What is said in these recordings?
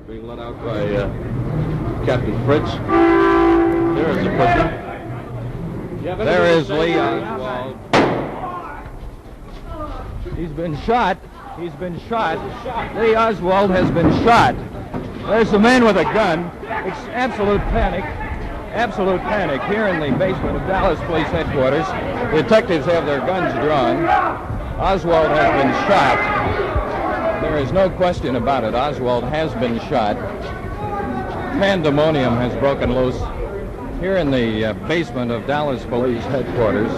being let out by Captain Fritz. There is the prisoner. There is Lee Oswald. He's been shot. He's been shot. Lee Oswald has been shot. There's a man with a gun. It's absolute panic. Absolute panic here in the basement of Dallas Police Headquarters. Detectives have their guns drawn. Oswald has been shot. There is no question about it. Oswald has been shot. Pandemonium has broken loose here in the basement of Dallas Police Headquarters.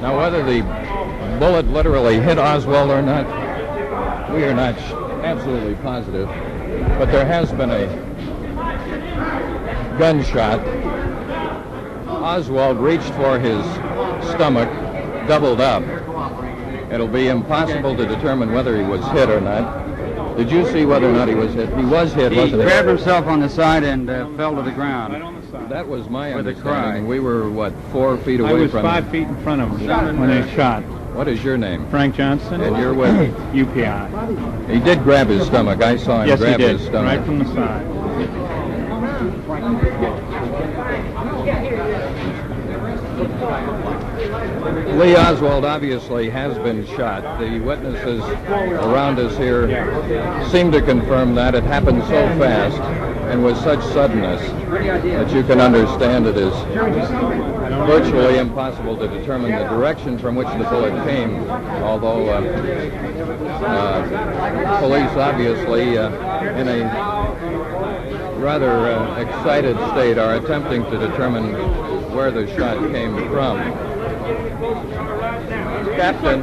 Now, whether the bullet literally hit Oswald or not, we are not absolutely positive. But there has been a gunshot. Oswald reached for his stomach, doubled up. It'll be impossible to determine whether he was hit or not. Did you see whether or not he was hit? He was hit, wasn't he? He grabbed himself on the side and fell to the ground. That was my with understanding. We were, what, 4 feet away from him? I was 5 feet in front of him when they shot. What is your name? Frank Johnson. And you're with UPI. He did grab his stomach. I saw him grab his stomach. Right from the side. Lee Oswald obviously has been shot. The witnesses around us here seem to confirm that. It happened so fast and with such suddenness that you can understand it is virtually impossible to determine the direction from which the bullet came, although police obviously in a rather excited state are attempting to determine where the shot came from. Captain.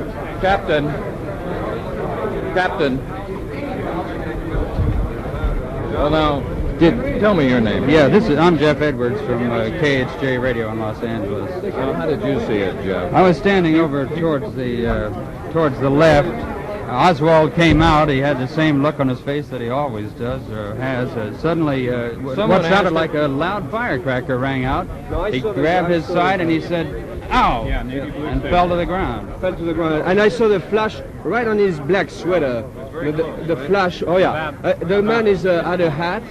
Well, now, tell me your name. Yeah, I'm Jeff Edwards from KHJ Radio in Los Angeles. Well, how did you see it, Jeff? I was standing over towards the left. Oswald came out. He had the same look on his face that he always does or has. Suddenly, what sounded like a loud firecracker rang out. He grabbed his side and he said, "Ow!" and fell to the ground. Fell to the ground. And I saw the flash right on his black sweater. The flash. Oh yeah. The man had a hat,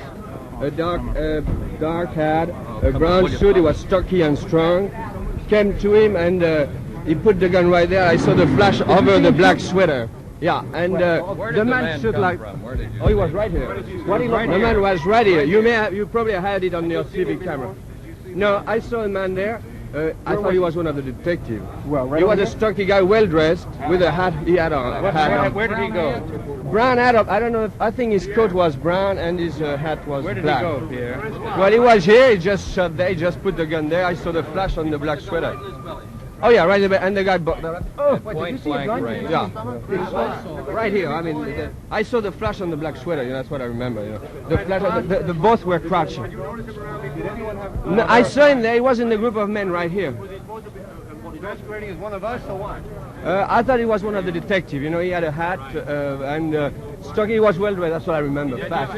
a dark hat, a brown suit. He was stocky and strong. Came to him and he put the gun right there. I saw the flash over the black sweater. Yeah, and the man shoot like. Oh, he was right here. The man was right here. You probably had it on your TV camera. No, I saw a man there. I thought he was one of the detectives. Well, he was a stocky guy, well dressed, with a hat. He had a hat on. Where did he go? Brown hat up. I don't know. I think his coat was brown and his hat was black. Where did he go, Pierre? Well, he was here. He just shot there. He just put the gun there. I saw the flash on the black sweater. Oh yeah, right there. And the guy. Oh, point blank range. Yeah, right here. I mean, I saw the flash on the black sweater. That's what I remember. The flash. The both were crouching. No, I saw him there. He was in the group of men right here. Masquerading as one of us or what? I thought he was one of the detectives. He had a hat and stocky. He was well dressed. That's what I remember. Had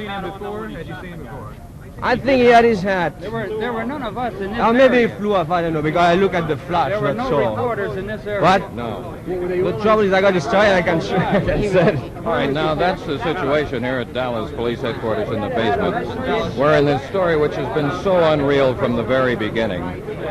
you seen him before? I think he had his hat. There were none of us in this maybe area. he flew off, I don't know, because I look at the flash. There were that's no all. reporters in this area. What? No. The trouble is I got his story and I can say it. All right, now that's the situation here at Dallas Police Headquarters in the basement. We're in this story which has been so unreal from the very beginning.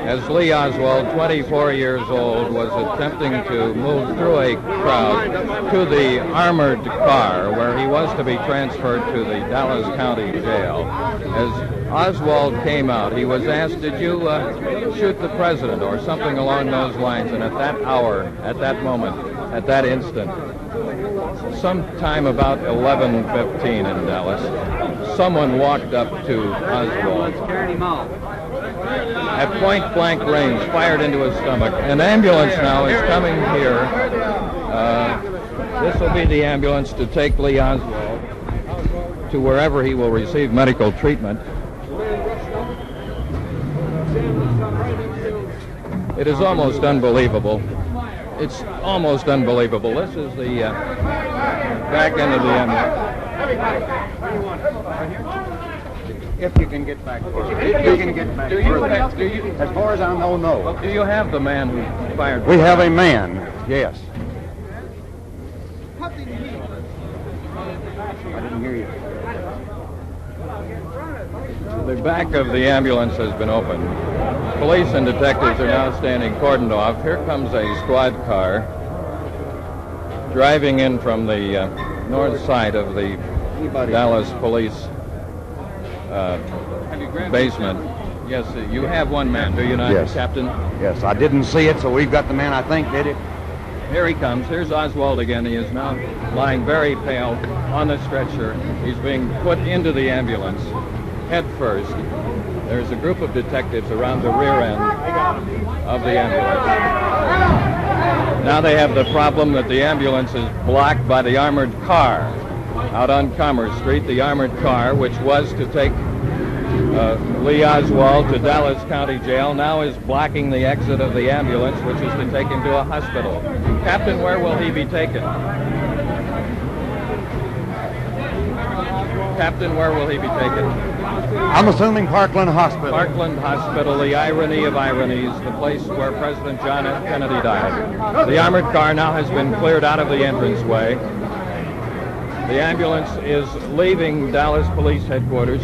As Lee Oswald, 24 years old, was attempting to move through a crowd to the armored car where he was to be transferred to the Dallas County Jail. As Oswald came out, he was asked, "Did you shoot the president?" or something along those lines. And at that hour, at that moment, at that instant, sometime about 11:15 in Dallas, someone walked up to Oswald. At point blank range, fired into his stomach. An ambulance now is coming here. This will be the ambulance to take Lee Oswald to wherever he will receive medical treatment. It is almost unbelievable. It's almost unbelievable. This is the back end of the ambulance. If you can get back. If you can get back. As far as I know, no. Do you have the man who fired? We have a man, yes. I didn't hear you. The back of the ambulance has been opened. Police and detectives are now standing cordoned off. Here comes a squad car driving in from the north side of the Dallas police basement. Yes, you have one man, do you not, Yes. Captain? Yes, I didn't see it, so we've got the man I think did it. Here he comes. Here's Oswald again. He is now lying very pale on the stretcher. He's being put into the ambulance head first. There's a group of detectives around the rear end of the ambulance. Now they have the problem that the ambulance is blocked by the armored car out on Commerce Street. The armored car, which was to take Lee Oswald to Dallas County Jail, now is blocking the exit of the ambulance, which is to take him to a hospital. Captain, where will he be taken? Captain, where will he be taken? I'm assuming Parkland Hospital. Parkland Hospital, the irony of ironies, the place where President John F. Kennedy died. The armored car now has been cleared out of the entranceway. The ambulance is leaving Dallas Police Headquarters.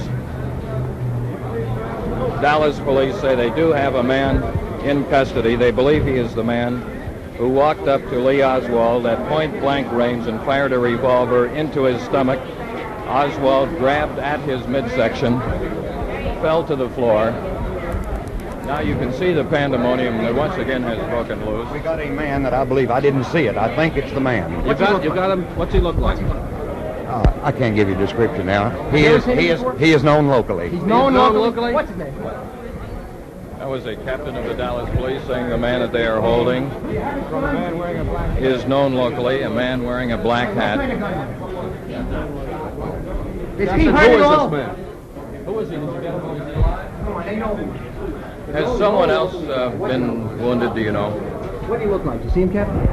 Dallas police say they do have a man in custody. They believe he is the man who walked up to Lee Oswald at point-blank range and fired a revolver into his stomach. Oswald grabbed at his midsection, fell to the floor. Now you can see the pandemonium that once again has broken loose. We got a man that I believe, I didn't see it. I think it's the man. You got him? What's he look like? I can't give you a description now. He is known locally. He's known locally? What's his name? That was a captain of the Dallas police saying the man that they are holding is known locally, a man wearing a black hat. Is he hurt at all? Who is he? Did you get him? Is he alive? Has someone else been wounded, do you know? What do you look like? You see him, Captain?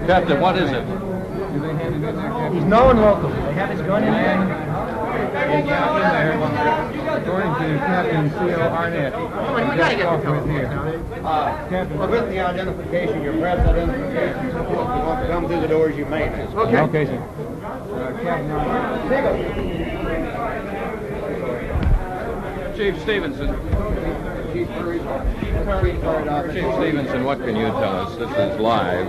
Captain, what is it? He's known locally. They have his gun in there. According to Captain C.O. Arnett. We gotta get the telephone. Well, with the identification, your press identification, if you want to come through the doors, you may. Okay. Okay, sir. Captain Arnett. Chief Stevenson. Chief Stevenson, what can you tell us? This is live.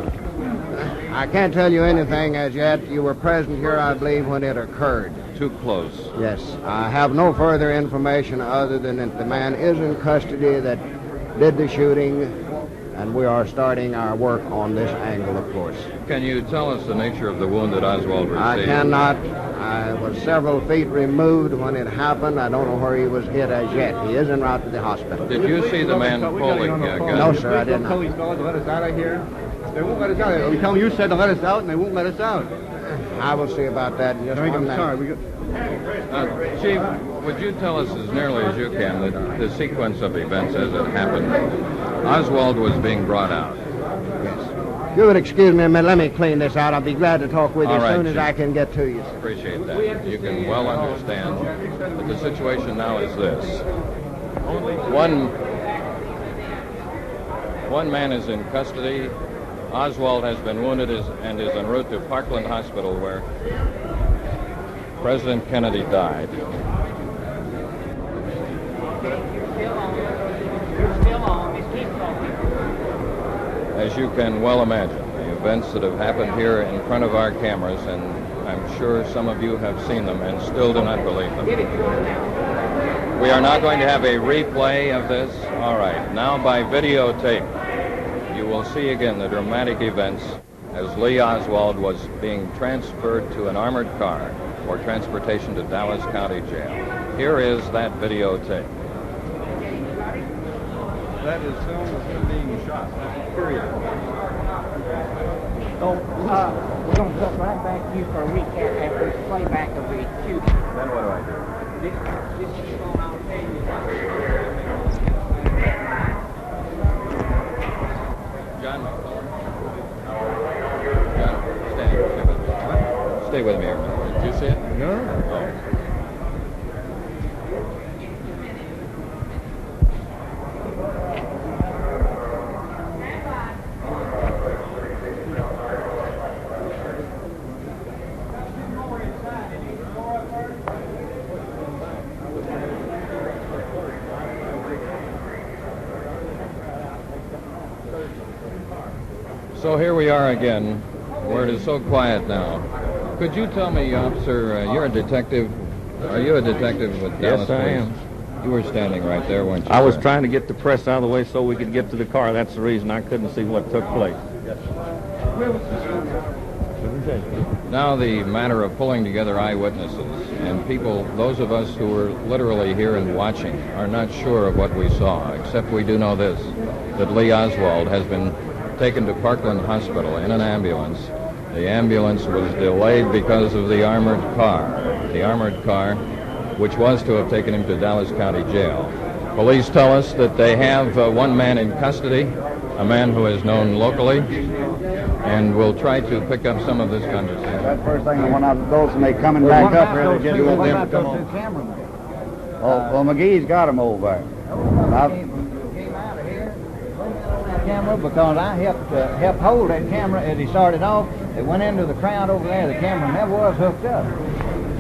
I can't tell you anything as yet. You were present here, I believe, when it occurred. Too close. Yes. I have no further information other than that the man is in custody that did the shooting, and we are starting our work on this angle, of course. Can you tell us the nature of the wound that Oswald received? I cannot. I was several feet removed when it happened. I don't know where he was hit as yet. He is en route to the hospital. Did you see the man pulling a gun? No, sir, I did not. Police fellas to let us out of here. They won't let us out. We tell them you said to let us out, and they won't let us out. I will see about that in just one minute. Sorry, Chief, would you tell us as nearly as you can the sequence of events as it happened? Oswald was being brought out. Yes. If you would excuse me a minute, let me clean this out. I'll be glad to talk with you All right, as soon as Chief. I can get to you. Appreciate that. You can well understand that the situation now is this. One man is in custody. Oswald has been wounded and is en route to Parkland Hospital, where President Kennedy died. As you can well imagine, the events that have happened here in front of our cameras, and I'm sure some of you have seen them and still do not believe them. We are now going to have a replay of this. All right, now by videotape, you will see again the dramatic events as Lee Oswald was being transferred to an armored car for transportation to Dallas County Jail. Here is that videotape. That is filmed as him being shot. Period. So, we're going to come right back to you for a recap after this playback of the shooting. Then what do I do? This is going on John, stay with me here a minute. Did you see it? No. Oh. So here we are again, where it is so quiet now. Could you tell me, officer, you're a detective. Are you a detective with Dallas Yes, I Police? am. You were standing right there, weren't you? I was sir? trying to get the press out of the way so we could get to the car. That's the reason I couldn't see what took place. Now the matter of pulling together eyewitnesses and people, those of us who were literally here and watching, are not sure of what we saw, except we do know this, that Lee Oswald has been taken to Parkland Hospital in an ambulance. The ambulance was delayed because of the armored car, which was to have taken him to Dallas County Jail. Police tell us that they have one man in custody, a man who is known locally, and we'll try to pick up some of this conversation. That first thing I want out of those, and they coming back up here, they just want them to come on. Oh, well, McGee's got him over there. Came out of here, camera, because I helped hold that camera as he started off. It went into the crowd over there. The camera never was hooked up.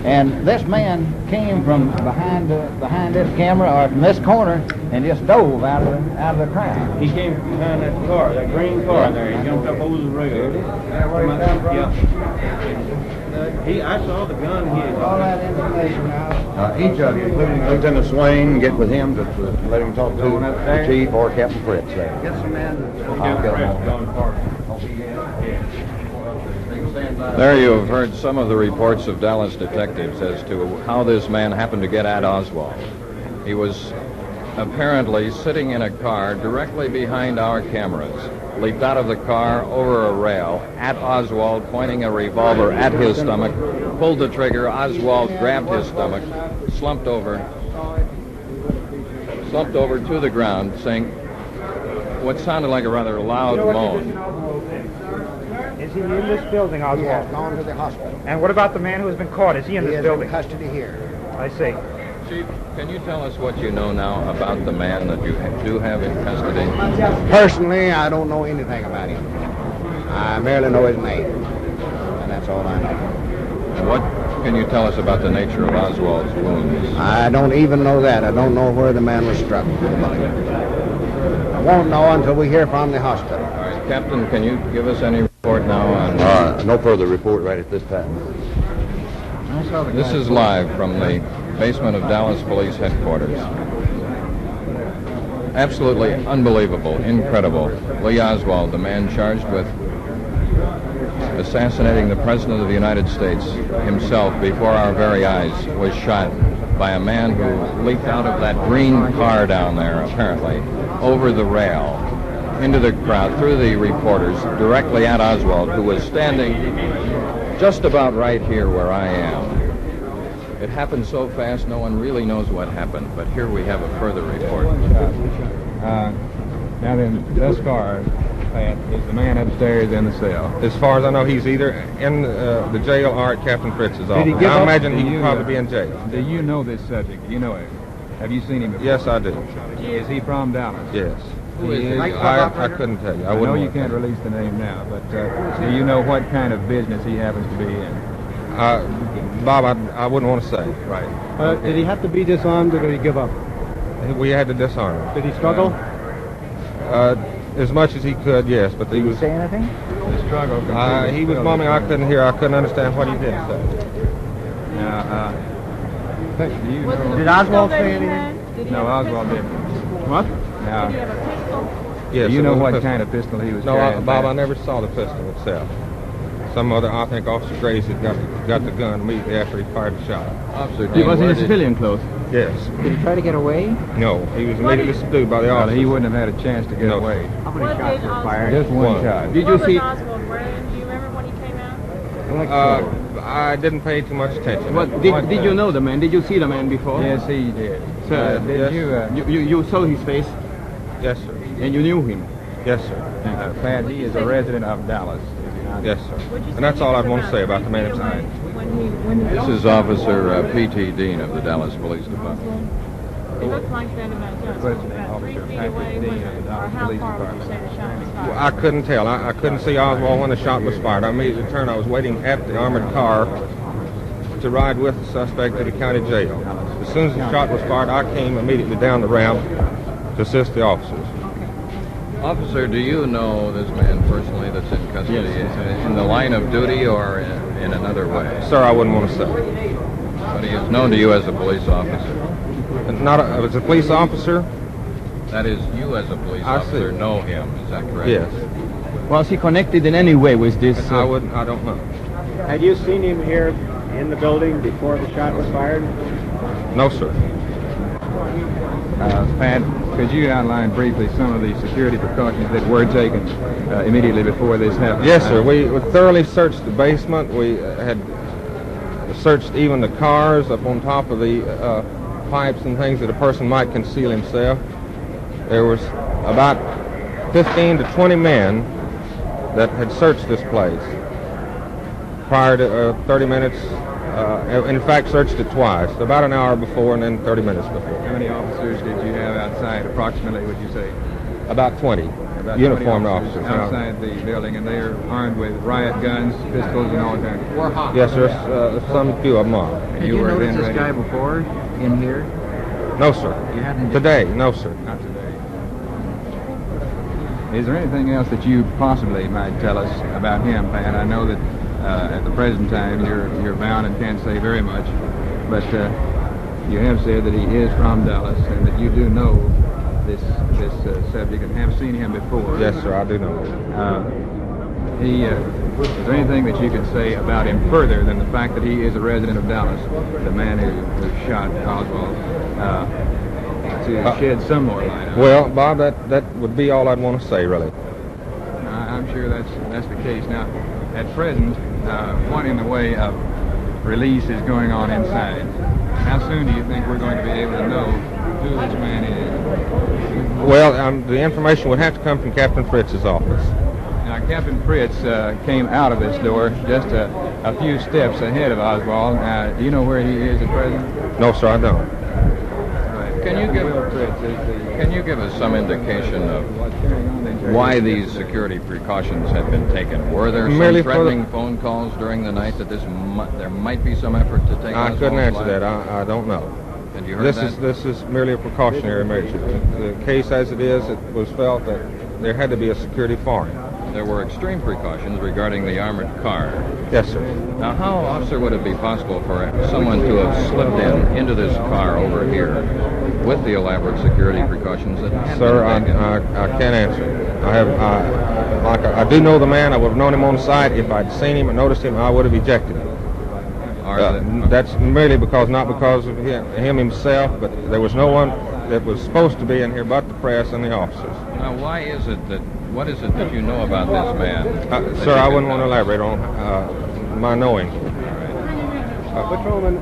And this man came from behind this camera or from this corner and just dove out of the crowd. He came from behind that car, that green car there. He jumped up over the rail. I saw the gun here. All that information now. Each of you, including Lieutenant Swain, get with him to let him talk to the chief or Captain Fritz there. Get some men. I'll get him There you have heard some of the reports of Dallas detectives as to how this man happened to get at Oswald. He was apparently sitting in a car directly behind our cameras, leaped out of the car over a rail at Oswald, pointing a revolver at his stomach, pulled the trigger. Oswald grabbed his stomach, slumped over to the ground, saying what sounded like a rather loud moan. Is he in this building, Oswald? He has gone to the hospital. And what about the man who has been caught? Is he in He this is building? in custody here. I see. Chief, can you tell us what you know now about the man that you do have in custody? Personally, I don't know anything about him. I merely know his name, and that's all I know. And what can you tell us about the nature of Oswald's wounds? I don't even know that. I don't know where the man was struck. I won't know until we hear from the hospital. All right, Captain, can you give us any report now on... No further report right at this time. This is live from the basement of Dallas Police Headquarters. Absolutely unbelievable, incredible. Lee Oswald, the man charged with assassinating the President of the United States himself before our very eyes, was shot by a man who leaped out of that green car down there, apparently, over the rail, into the crowd, through the reporters, directly at Oswald, who was standing just about right here where I am. It happened so fast, no one really knows what happened, but here we have a further report. Now then, this car, is the man upstairs in the cell? As far as I know, he's either in the jail or at Captain Fritz's office. he give I up? imagine he Do would you, probably be in jail. Do you know this subject? Do you know him? Have you seen him before? Yes, I do. Is he from Dallas? Yes. Who is he? I couldn't tell you. I know you can't release the name now, but do you know what kind of business he happens to be in? Bob, I wouldn't want to say. Right. Did he have to be disarmed or did he give up? We had to disarm him. Did he struggle? As much as he could, yes, but he was... Say anything? The struggle. he was mumbling. I couldn't hear. I couldn't understand what he did say. Now, do you know? Did Oswald say anything? No, Oswald didn't. What? Now, Yes. do you it know was a what pistol. kind of pistol he was No, carrying? Bob, I never saw the pistol itself. Some other, I think Officer Grace had got the gun immediately after he fired the shot. Officer, He was in where his civilian clothes. Yes. Did he try to get away? No, he was immediately subdued by the Well, officer. he wouldn't have had a chance to get No. away. How many shots were fired? Just one One. shot. Did you see? Oswald wearing? Do you remember when he came out? I didn't pay too much attention. What, did you know the man? Did you see the man before? Yes, he did. Sir, Did yes. you? You saw his face Yes, sir. and you knew him. Yes, sir. Pat, he is a resident of Dallas. Yes, sir. And that's all I'd want to say about the man himself. This is Officer P.T. Dean of the Dallas Police Department. It looked like that about about 3 feet away. Or how far would you say the shot was fired? Well, I couldn't tell. I couldn't see Oswald when the shot was fired. I immediately turned. I was waiting at the armored car to ride with the suspect to the county jail. As soon as the shot was fired, I came immediately down the ramp to assist the officers. Officer, do you know this man personally that's in custody? Yes. In the line of duty or in another way? Sir, I wouldn't want to say. But he is known to you as a police officer. Not as a police officer? That is, you as a police officer know him, is that correct? Yes. Was he connected in any way with this? I don't know. Had you seen him here in the building before the shot was fired? No, sir. Pat, could you outline briefly some of the security precautions that were taken immediately before this happened? Yes, sir. We thoroughly searched the basement. We had searched even the cars up on top of the pipes and things that a person might conceal himself. There was about 15 to 20 men that had searched this place prior to 30 minutes. In fact, searched it twice, about an hour before and then 30 minutes before. How many officers did you have outside, approximately, would you say? About 20 uniformed officers. Outside the building, and they're armed with riot guns, pistols, and all kinds. Yes, sir. Some few of them are. Did you notice this guy before in here? No, sir. You hadn't? Today, no, sir. Not today. Is there anything else that you possibly might tell us about him, Pat? I know that at the present time you're bound and can't say very much, but you have said that he is from Dallas and that you do know this subject and have seen him before. Yes, sir, I do know. Is there anything that you could say about him further than the fact that he is a resident of Dallas, the man who shot Oswald, to shed some more light on it? Well, Bob, that would be all I'd want to say, really. I'm sure that's the case. Now, at present, what in the way of release is going on inside? How soon do you think we're going to be able to know who this man is? Well, the information would have to come from Captain Fritz's office. Now, Captain Fritz came out of this door just a few steps ahead of Oswald. Do you know where he is at present? No, sir, I don't. Can you give us some indication of why these security precautions have been taken? Were there some threatening phone calls during the night that there might be some effort to take I couldn't answer life? that. I don't know. And you heard This is merely a precautionary measure. The case as it is, it was felt that there had to be a security for him. There were extreme precautions regarding the armored car. Yes, sir. Now, how, officer, would it be possible for someone to have slipped into this car over here with the elaborate security precautions that had Sir, been taken? I can't answer. I do know the man. I would have known him on the side. If I'd seen him and noticed him, I would have ejected him. That's merely not because of him himself, but there was no one that was supposed to be in here but the press and the officers. Now, what is it that you know about this man? Sir, I wouldn't want to elaborate on my knowing. Patrolman.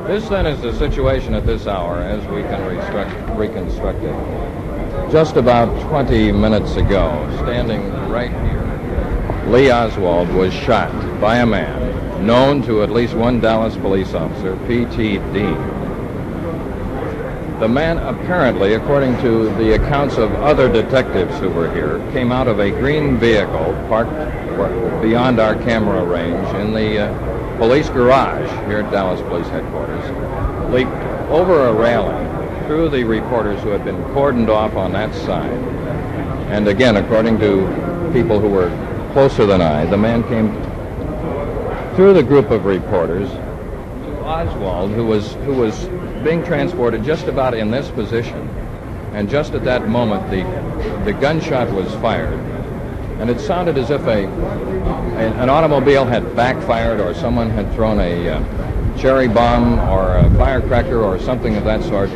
This then is the situation at this hour as we can reconstruct it. Just about 20 minutes ago, standing right here, Lee Oswald was shot by a man known to at least one Dallas police officer, P.T. Dean. The man apparently, according to the accounts of other detectives who were here, came out of a green vehicle parked beyond our camera range in the police garage here at Dallas Police Headquarters, leaped over a railing through the reporters who had been cordoned off on that side. And again, according to people who were closer than I, the man came through the group of reporters to Oswald, who was being transported just about in this position. And just at that moment, the gunshot was fired. And it sounded as if an automobile had backfired, or someone had thrown a cherry bomb or a firecracker or something of that sort.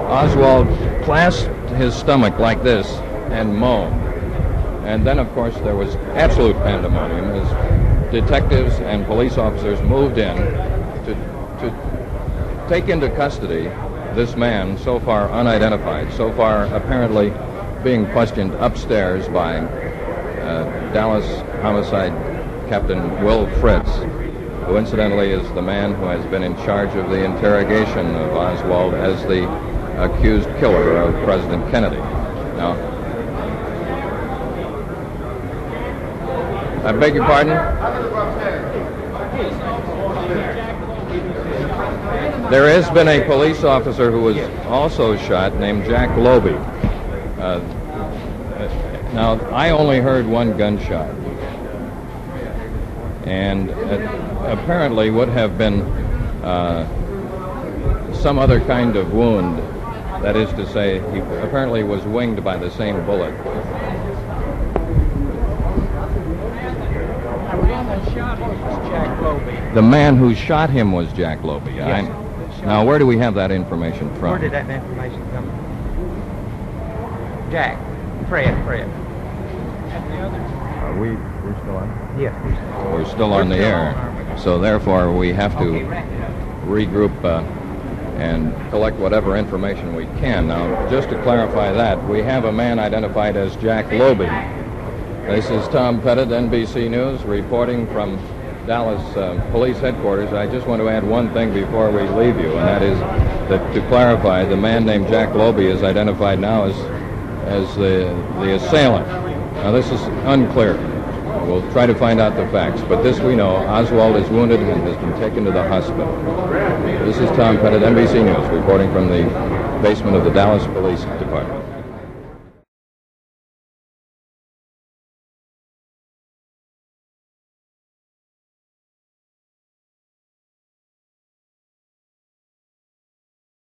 Oswald clasped his stomach like this and moaned. And then, of course, there was absolute pandemonium as detectives and police officers moved in to take into custody this man, so far unidentified, so far apparently being questioned upstairs by Dallas Homicide Captain Will Fritz, who incidentally is the man who has been in charge of the interrogation of Oswald as the accused killer of President Kennedy. Now, I beg your pardon? There has been a police officer who was also shot named Jack Loby. Now, I only heard one gunshot, and apparently would have been some other kind of wound. That is to say, he apparently was winged by the same bullet. The man who shot him was Jack Loby. Yes. Now, where do we have that information from? Where did that information come from? Jack. Fred. We're still on? Yes. We're still on the air. So therefore, we have to regroup and collect whatever information we can. Now, just to clarify that, we have a man identified as Jack Loby. This is Tom Pettit, NBC News, reporting from Dallas Police Headquarters. I just want to add one thing before we leave you, and that is that, to clarify, the man named Jack Loby is identified now as the assailant. Now, this is unclear. We'll try to find out the facts, but this we know: Oswald is wounded and has been taken to the hospital. This is Tom Pettit, NBC News, reporting from the basement of the Dallas Police Department.